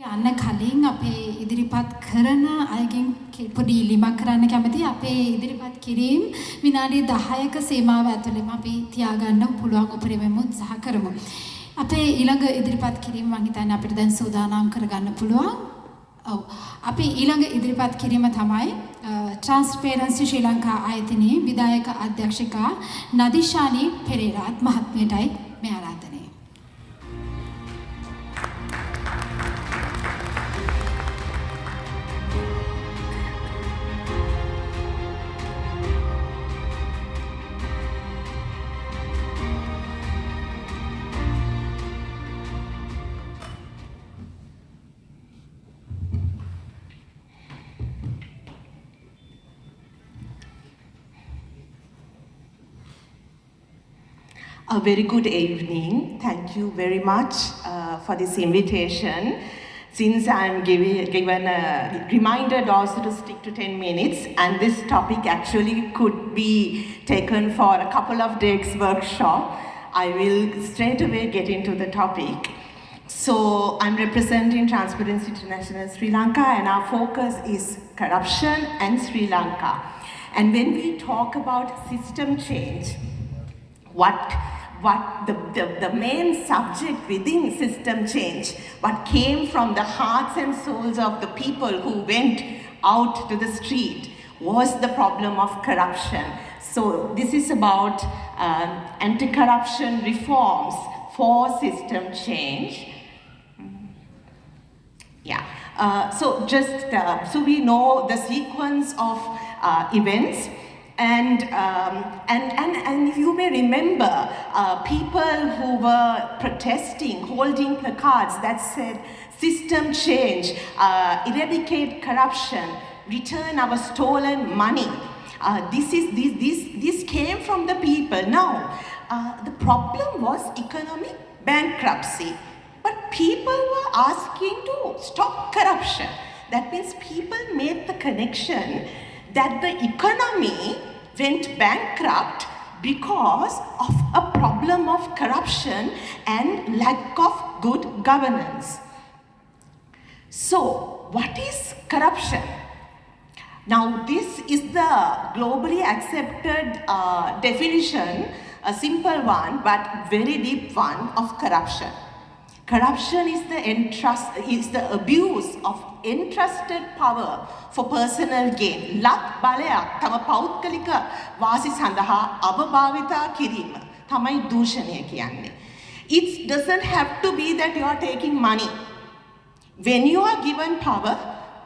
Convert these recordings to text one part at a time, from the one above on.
යන්න කලින් අපේ ඉදිරිපත් කරන අයගෙන් පොඩි ඉල්ලීමක් කරන්න කැමතියි. අපේ ඉදිරිපත් කිරීම විනාඩි 10ක සීමාව ඇතුළෙම අපි තියාගන්න පුළුවන් උපරිමයෙන්ම උත්සාහ කරමු. අපේ ඊළඟ ඉදිරිපත් කිරීම මම හිතන්නේ අපිට දැන් සූදානම් කරගන්න පුළුවන්. ඔව්. අපි ඊළඟ ඉදිරිපත් කිරීම තමයි ට්‍රාන්ස්පරන්සි ශ්‍රී ලංකා ආයතනයේ විධායක අධ්‍යක්ෂකා නදිෂානි පෙරේරාත් මහත්මියටයි මේ ආරාධනය. A very good evening. Thank you very much for this invitation. Since I'm given a reminder also to stick to 10 minutes, and this topic actually could be taken for a couple of days workshop, I will straight away get into the topic. So I'm representing Transparency International Sri Lanka, and our focus is corruption and Sri Lanka. And when we talk about system change, the main subject within system change, what came from the hearts and souls of the people who went out to the street, was the problem of corruption. So this is about anti-corruption reforms for system change. Yeah. So we know the sequence of events. And if you may remember, people who were protesting, holding placards that said, system change, eradicate corruption, return our stolen money. This came from the people. Now, the problem was economic bankruptcy. But people were asking to stop corruption. That means people made the connection that the economy went bankrupt because of a problem of corruption and lack of good governance. So, what is corruption? Now, this is the globally accepted definition, a simple one but very deep one of corruption. Corruption is the abuse of entrusted power for personal gain. ලත් බලයක් තම පෞද්ගලික වාසි සඳහා අවභාවිතා කිරීම තමයි දූෂණය කියන්නේ. It doesn't have to be that you are taking money. When you are given power,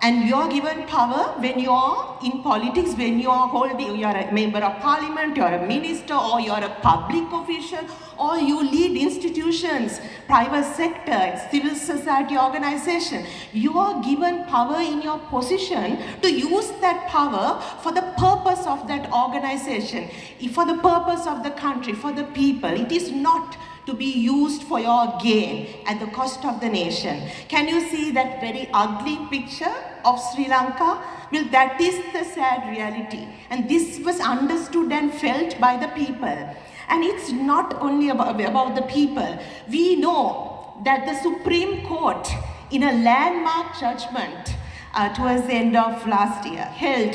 and you are given power when you are in politics, when you are a member of parliament, you are a minister, or you are a public official, or you lead institutions, private sector, civil society organization. You are given power in your position to use that power for the purpose of that organization, for the purpose of the country, for the people. It is not to be used for your gain at the cost of the nation. Can you see that very ugly picture of Sri Lanka? Well, that is the sad reality. And this was understood and felt by the people. And it's not only about the people. We know that the Supreme Court, in a landmark judgment towards the end of last year, held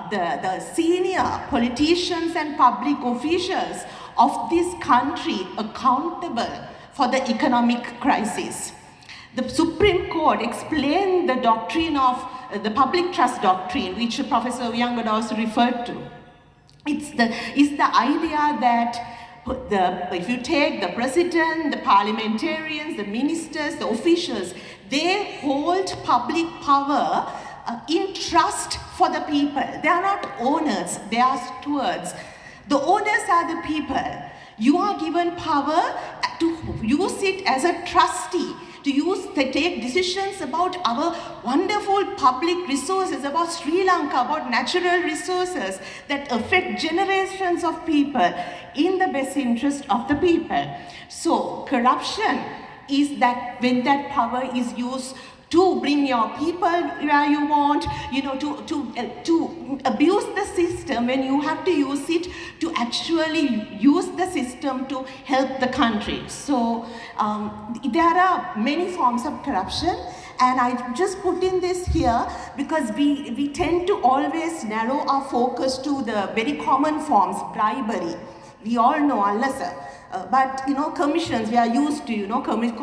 the senior politicians and public officials of this country accountable for the economic crisis. The Supreme Court explained the doctrine of the public trust doctrine, which Professor Uyangada also referred to. It's the idea that if you take the president, the parliamentarians, the ministers, the officials, they hold public power in trust for the people. They are not owners, they are stewards. The owners are the people. You are given power to use it as a trustee, to take decisions about our wonderful public resources, about Sri Lanka, about natural resources that affect generations of people in the best interest of the people. So, corruption is that when that power is used to bring your people where you want, to abuse the system, when you have to use it to actually use the system to help the country. So there are many forms of corruption, and I just put in this here because we tend to always narrow our focus to the very common forms, bribery. We all know, unless but commissions, we are used to, commission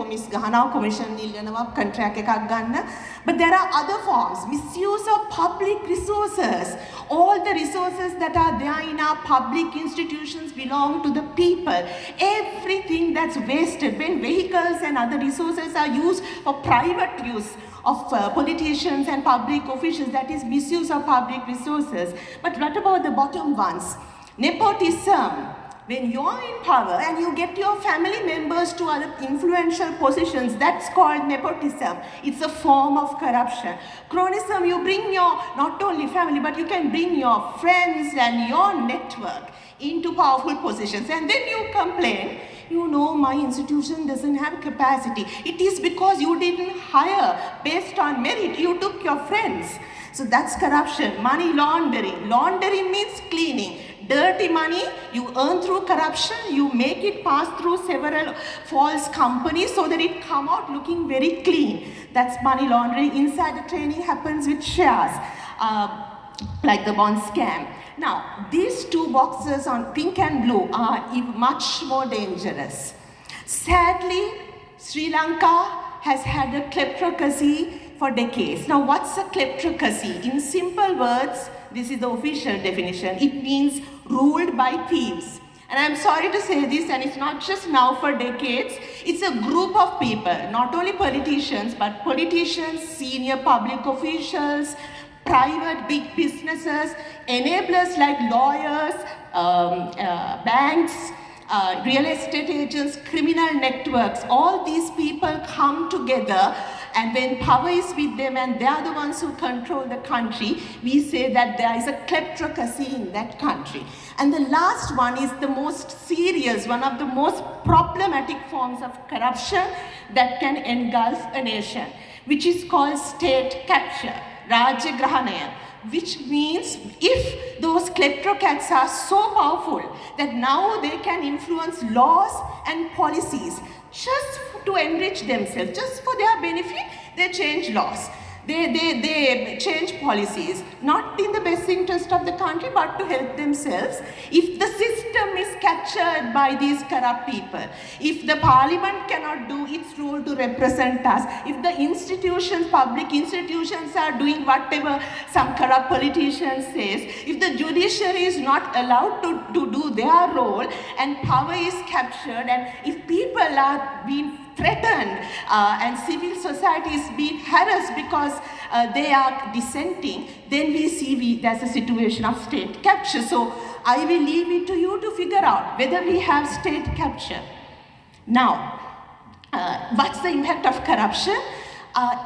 contract එකක් ගන්න. But there are other forms, misuse of public resources. All the resources that are there in our public institutions belong to the people. Everything that's wasted, when vehicles and other resources are used for private use of politicians and public officials, that is misuse of public resources. But what about the bottom ones? Nepotism. When you're in power and you get your family members to other influential positions, that's called nepotism. It's a form of corruption. Cronyism, you bring your, not only family, but you can bring your friends and your network into powerful positions. And then you complain, my institution doesn't have capacity. It is because you didn't hire based on merit. You took your friends. So that's corruption. Money laundering. Laundering means cleaning. Dirty money you earn through corruption, you make it pass through several false companies so that it come out looking very clean. That's money laundering. Insider trading happens with shares, like the bond scam. Now, these two boxes on pink and blue are much more dangerous. Sadly, Sri Lanka has had a kleptocracy for decades. Now, what's a kleptocracy? In simple words, this is the official definition. It means ruled by thieves. And I'm sorry to say this, and it's not just now, for decades. It's a group of people, not only politicians, but politicians, senior public officials, private big businesses, enablers like lawyers, banks, real estate agents, criminal networks. All these people come together, and when power is with them and they are the ones who control the country, we say that there is a kleptocracy in that country. And the last one is the most serious, one of the most problematic forms of corruption that can engulf a nation, which is called state capture, Rajya Grahanaya, which means if those kleptocrats are so powerful that now they can influence laws and policies just to enrich themselves, just for their benefit, they change laws. They change policies, not in the best interest of the country, but to help themselves. If the system is captured by these corrupt people, if the parliament cannot do its role to represent us, if the institutions, public institutions are doing whatever some corrupt politician says, if the judiciary is not allowed to do their role and power is captured, and if people are being threatened and civil society is being harassed because they are dissenting, then we see there's a situation of state capture. So I will leave it to you to figure out whether we have state capture. Now, what's the impact of corruption?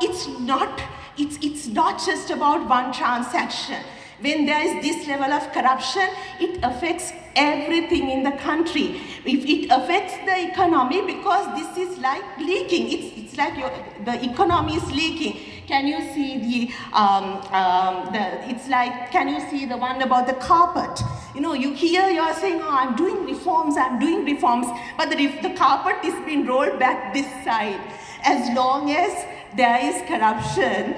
It's not just about one transaction. When there is this level of corruption, it affects everything in the country. If it affects the economy, because this is like leaking. It's like the economy is leaking. Can you see can you see the one about the carpet? You hear you're saying, I'm doing reforms, but the carpet is being rolled back this side. As long as there is corruption,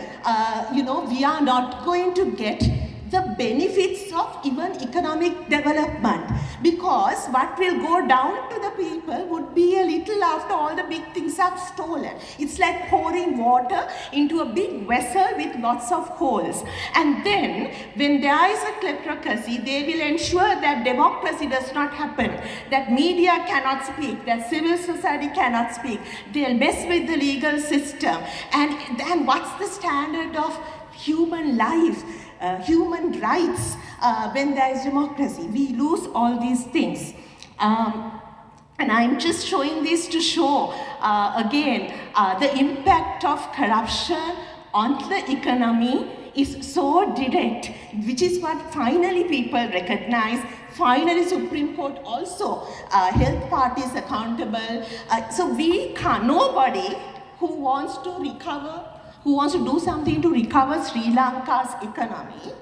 we are not going to get the benefits of even economic development, because what will go down to the people would be a little after all the big things are stolen. It's like pouring water into a big vessel with lots of holes. And then when there is a kleptocracy, they will ensure that democracy does not happen, that media cannot speak, that civil society cannot speak. They'll mess with the legal system. And then what's the standard of human life? Human rights, when there is democracy. We lose all these things. And I'm just showing this to show, again, the impact of corruption on the economy is so direct, which is what finally people recognize. finally Supreme Court also held parties accountable. So nobody who wants to recover, who wants to do something to recover Sri Lanka's economy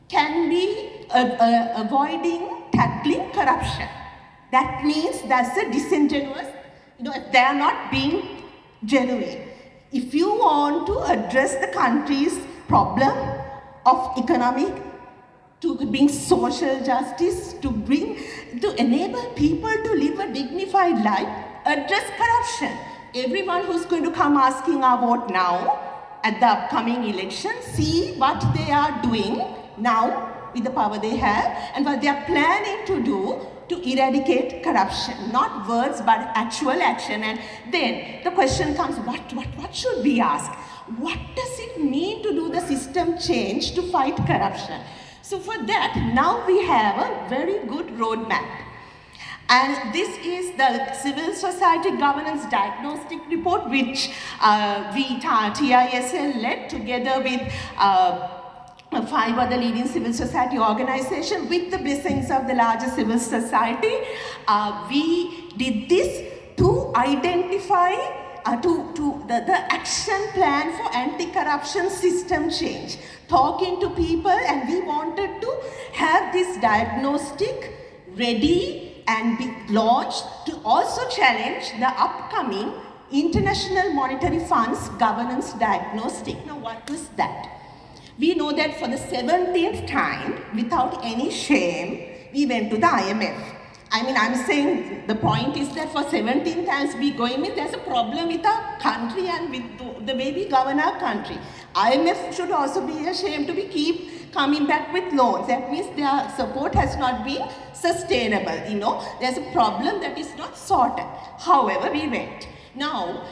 can be avoiding tackling corruption. That means that's a disingenuous, if they are not being genuine. If you want to address the country's problem of economic, to bring social justice, to enable people to live a dignified life, address corruption. Everyone who's going to come asking our vote now at the upcoming election, see what they are doing now with the power they have and what they are planning to do to eradicate corruption. Not words, but actual action. And then the question comes, what should we ask? What does it mean to do the system change to fight corruption? So for that, now we have a very good roadmap. And this is the Civil Society Governance Diagnostic Report, which TISL led together with 5 other leading civil society organizations with the blessings of the larger civil society. We did this to identify the action plan for anti-corruption system change. Talking to people, and we wanted to have this diagnostic ready and be launched to also challenge the upcoming International Monetary Fund's governance diagnostic. Now, what was that? We know that for the 17th time, without any shame, we went to the IMF. I mean, I'm saying the point is that for 17 times we going with, there's a problem with our country and with the way we govern our country. IMF should also be ashamed to keep coming back with loans. That means their support has not been sustainable. There's a problem that is not sorted. However, we went. Now,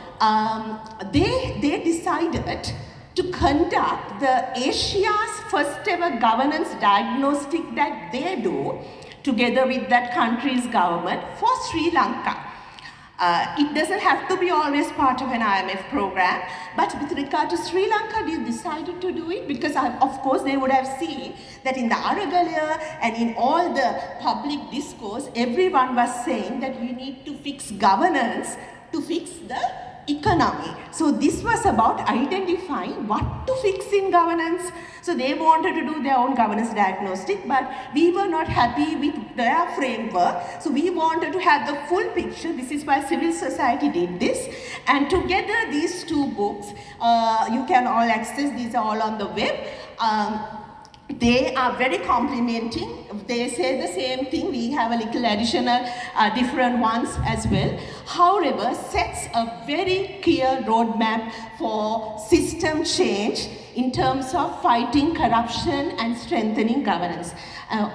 they decided to conduct the Asia's first ever governance diagnostic that they do together with that country's government for Sri Lanka. It doesn't have to be always part of an IMF program, but with regard to Sri Lanka, they decided to do it because, of course, they would have seen that in the Aragalaya and in all the public discourse, everyone was saying that you need to fix governance to fix the economy. So this was about identifying what to fix in governance. So they wanted to do their own governance diagnostic, but we were not happy with their framework. So we wanted to have the full picture. This is why civil society did this. And together these 2 books, you can all access, these are all on the web. They are very complementing. They say the same thing. We have a little additional different ones as well. However, sets a very clear roadmap for system change in terms of fighting corruption and strengthening governance.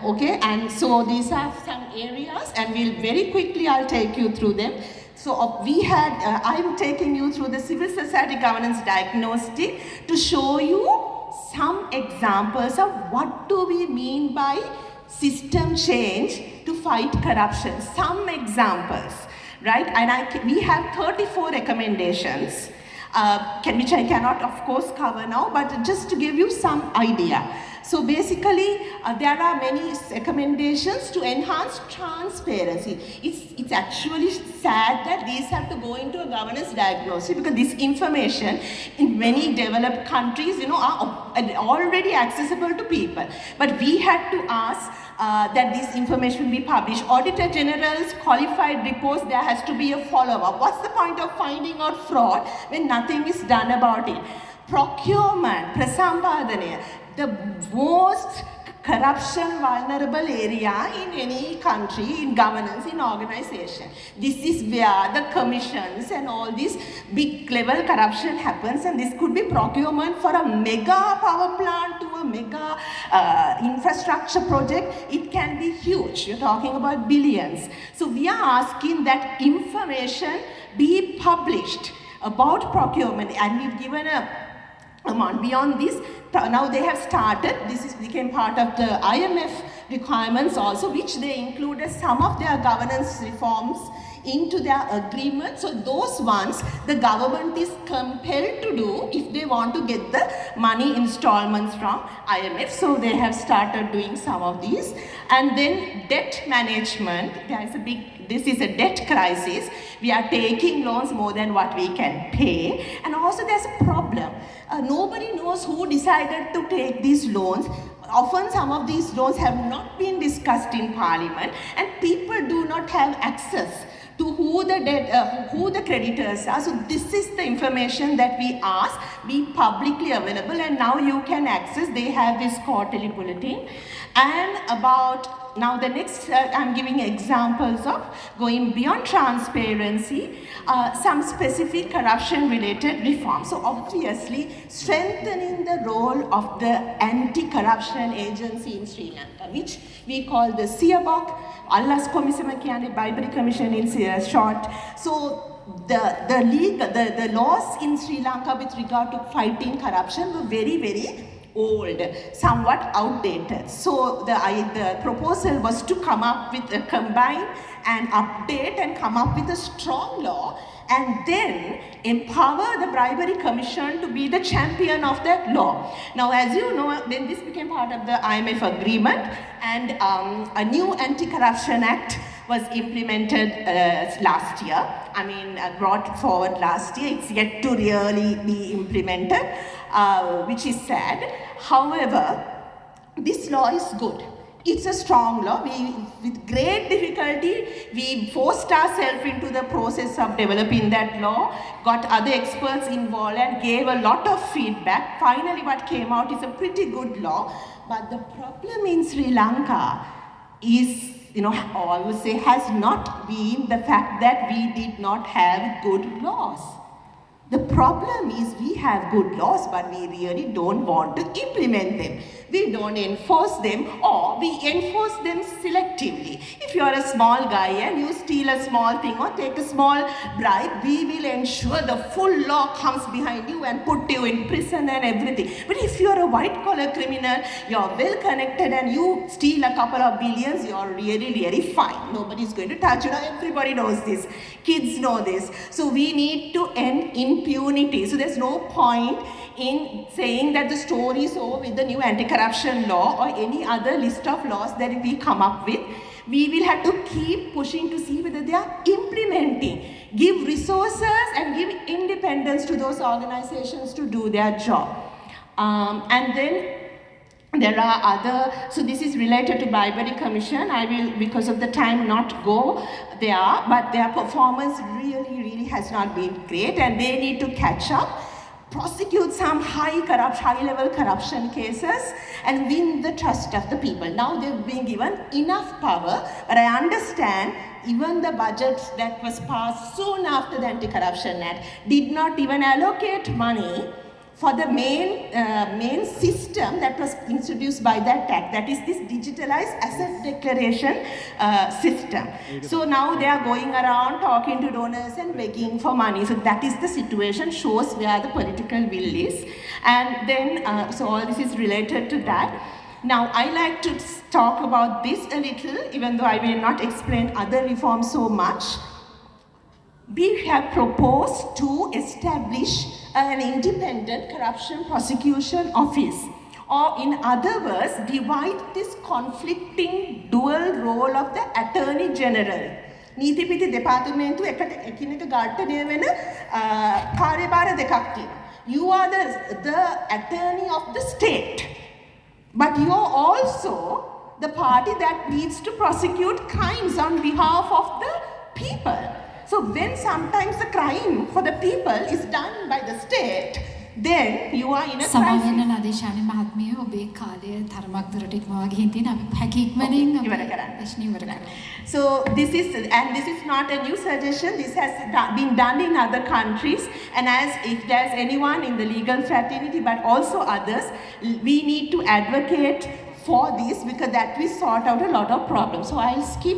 Okay, and so these are some areas, and very quickly I'll take you through them. So I'm taking you through the civil society governance diagnostic to show you some examples of what do we mean by system change to fight corruption. Some examples, right? And we have 34 recommendations, which I cannot, of course, cover now, but just to give you some idea. So basically, there are many recommendations to enhance transparency. It's actually sad that these have to go into a governance diagnosis because this information in many developed countries, are already accessible to people. But we had to ask that this information be published. Auditor General's qualified reports, there has to be a follow-up. What's the point of finding out fraud when nothing is done about it? Procurement, prasampadana, the most corruption vulnerable area in any country, in governance, in organization. This is where the commissions and all this big level corruption happens, and this could be procurement for a mega power plant to a mega infrastructure project. It can be huge. You're talking about billions. So we are asking that information be published about procurement, and we've given a amount. Beyond this, now they have started, became part of the IMF requirements also, which they included some of their governance reforms into their agreement. So those ones the government is compelled to do if they want to get the money installments from IMF. So they have started doing some of these. And then debt management, this is a debt crisis. We are taking loans more than what we can pay. And also there's a problem. Nobody knows who decided to take these loans. Often some of these laws have not been discussed in Parliament, and people do not have access to who the creditors are. So this is the information that we ask be publicly available, and now you can access. They have this quarterly bulletin. And about now the next, I'm giving examples of going beyond transparency, some specific corruption related reforms. So obviously strengthening the role of the anti-corruption agency in Sri Lanka, which we call the SIABOC, Allah's Bribery Commission in short. So the laws in Sri Lanka with regard to fighting corruption were very, very old, somewhat outdated. So the proposal was to come up with a combine and update and come up with a strong law, and then empower the Bribery Commission to be the champion of that law. Now, as you know, then this became part of the IMF agreement, and a new Anti-Corruption Act was implemented last year. Brought forward last year. It's yet to really be implemented, which is sad. However, this law is good. It's a strong law. With great difficulty, we forced ourselves into the process of developing that law, got other experts involved and gave a lot of feedback. Finally, what came out is a pretty good law. But the problem in Sri Lanka is, I would say, has not been the fact that we did not have good laws. The problem is we have good laws, but we really don't want to implement them. We don't enforce them, or we enforce them selectively. If you're a small guy and you steal a small thing or take a small bribe, we will ensure the full law comes behind you and put you in prison and everything. But if you're a white-collar criminal, you're well connected and you steal a couple of billions, you're really, really fine. Nobody's going to touch you. Everybody knows this. Kids know this. So we need to end impunity. So there's no point in saying that the story is over with the new anti-corruption law or any other list of laws that we come up with. We will have to keep pushing to see whether they are implementing. Give resources and give independence to those organizations to do their job. And then there are other, so this is related to Bribery Commission. I will, because of the time, not go there, but their performance really has not been great, and they need to catch up, prosecute some high-level corruption cases, and win the trust of the people. Now they've been given enough power, but I understand even the budget that was passed soon after the Anti-Corruption Act did not even allocate money for the main system that was introduced by that act, that is this digitalized asset declaration system. So now they are going around talking to donors and begging for money. So that is the situation, shows where the political will is. And then, so all this is related to that. Now, I like to talk about this a little, even though I will not explain other reforms so much. We have proposed to establish an independent corruption prosecution office, or in other words, divide this conflicting dual role of the Attorney General. නීතිපති දෙපාර්තමේන්තුව එකිනෙක ඝාතනය වෙන කාර්යභාර දෙකක් තියෙනවා. You are the attorney of the state, but you are also the party that needs to prosecute crimes on behalf of the people. So when sometimes the crime for the people is done by the state, then you are in a crisis. නදීශානි මහත්මිය ඔබේ කාලය තරමක් දුරට ඉක්මවා ගිහින් තියෙන අපි පැකික්මනින් ඉවර කරන්න. ඉවර කරන්න. So this is not a new suggestion. This has been done in other countries, and as if there's anyone in the legal fraternity, but also others, we need to advocate for this, because that will sort out a lot of problems. So I'll skip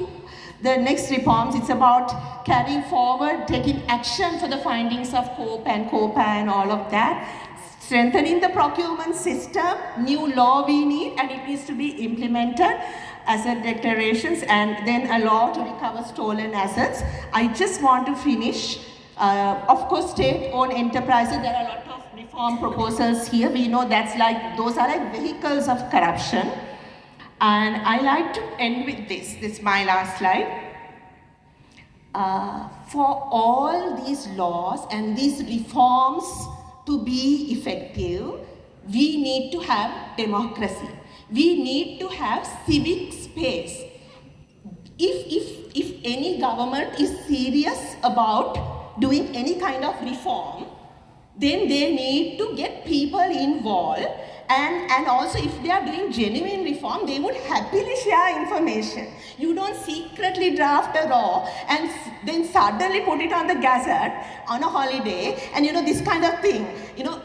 the next reforms. It's about carrying forward, taking action for the findings of COPA and all of that. strengthening the procurement system, new law we need, and it needs to be implemented, asset declarations, and then a law to recover stolen assets. I just want to finish. Of course, state-owned enterprises, there are a lot of reform proposals here. We know those are like vehicles of corruption. And I like to end with this. This is my last slide. For all these laws and these reforms to be effective, we need to have democracy. We need to have civic space. If any government is serious about doing any kind of reform, then they need to get people involved, and also if they are doing genuine reform, they would happily share information. You don't secretly draft a law and then suddenly put it on the gazette on a holiday, and this kind of thing.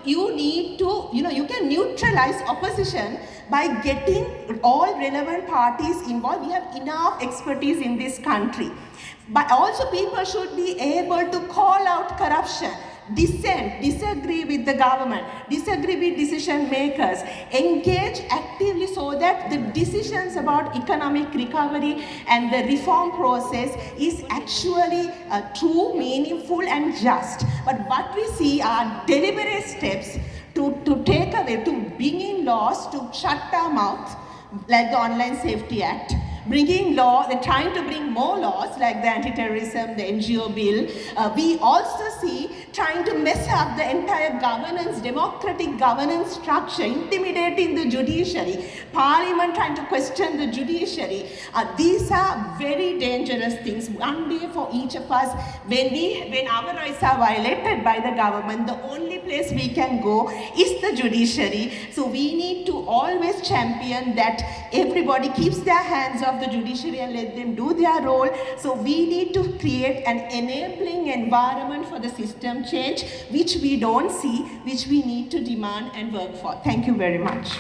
You need to, you can neutralize opposition by getting all relevant parties involved. We have enough expertise in this country. But also people should be able to call out corruption, dissent, disagree with the government, disagree with decision makers, engage actively so that the decisions about economic recovery and the reform process is actually true, meaningful and just. But what we see are deliberate steps to take away, to bring in laws to shut our mouth, like the Online Safety Act, bringing law, they're trying to bring more laws like the anti-terrorism, the NGO bill. We also see trying to mess up the entire governance, democratic governance structure, intimidating the judiciary, parliament trying to question the judiciary. These are very dangerous things. One day for each of us, when our rights are violated by the government, the only place we can go is the judiciary. So we need to always champion that everybody keeps their hands off the judiciary and let them do their role. So we need to create an enabling environment for the system change, which we don't see, which we need to demand and work for. Thank you very much.